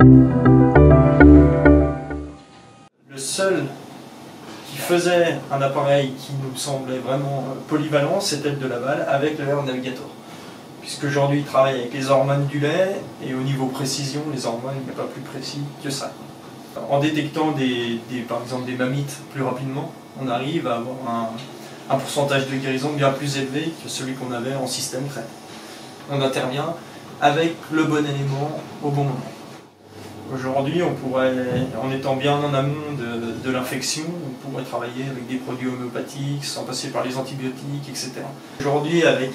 Le seul qui faisait un appareil qui nous semblait vraiment polyvalent, c'était le de Laval avec le Air Navigator. Puisqu'aujourd'hui il travaille avec les hormones du lait et au niveau précision, les hormones, il n'est pas plus précis que ça. En détectant par exemple des mammites plus rapidement, on arrive à avoir un pourcentage de guérison bien plus élevé que celui qu'on avait en système crête. On intervient avec le bon élément au bon moment. Aujourd'hui, en étant bien en amont de l'infection, on pourrait travailler avec des produits homéopathiques, sans passer par les antibiotiques, etc. Aujourd'hui, avec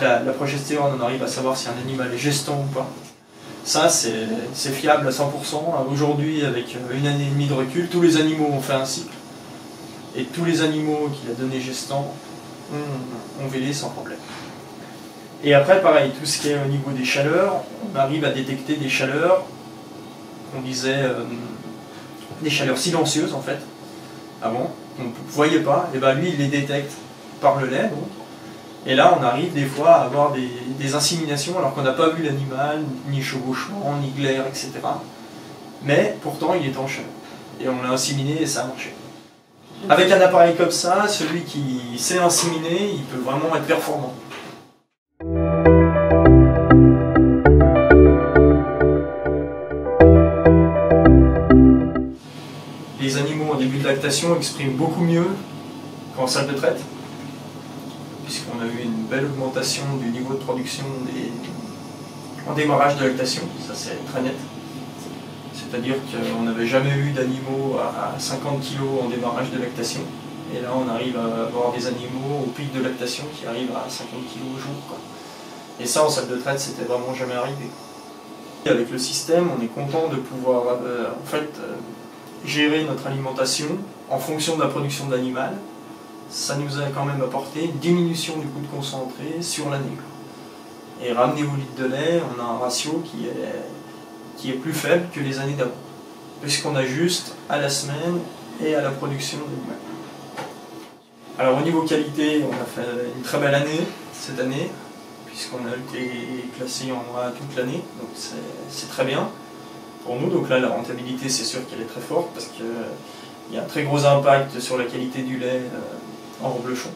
la progestérone, on arrive à savoir si un animal est gestant ou pas. Ça, c'est fiable à 100%. Aujourd'hui, avec une année et demie de recul, tous les animaux ont fait un cycle. Et tous les animaux qu'il a donné gestant ont vélé sans problème. Et après, pareil, tout ce qui est au niveau des chaleurs, on arrive à détecter des chaleurs, on disait des chaleurs silencieuses en fait, avant, on ne voyait pas, et bien lui il les détecte par le lait. Donc. Et là on arrive des fois à avoir des inséminations alors qu'on n'a pas vu l'animal, ni chevauchement, ni glaire, etc. Mais pourtant il est en chaleur. Et on l'a inséminé et ça a marché. Avec un appareil comme ça, celui qui sait inséminer, il peut vraiment être performant. Les animaux en début de lactation expriment beaucoup mieux qu'en salle de traite, puisqu'on a eu une belle augmentation du niveau de production en démarrage de lactation, ça c'est très net. C'est-à-dire qu'on n'avait jamais eu d'animaux à 50 kg en démarrage de lactation, et là on arrive à avoir des animaux au pic de lactation qui arrivent à 50 kg au jour, quoi. Et ça en salle de traite c'était vraiment jamais arrivé. Avec le système, on est content de pouvoir gérer notre alimentation en fonction de la production de l'animal. Ça nous a quand même apporté une diminution du coût de concentré sur l'année. Et ramené au litre de lait, on a un ratio qui est plus faible que les années d'avant, puisqu'on ajuste à la semaine et à la production de l'animal. Alors au niveau qualité, on a fait une très belle année cette année, puisqu'on a été classé en A toute l'année, donc c'est très bien pour nous. Donc là, la rentabilité, c'est sûr qu'elle est très forte, parce qu'il y a un très gros impact sur la qualité du lait en reblochon.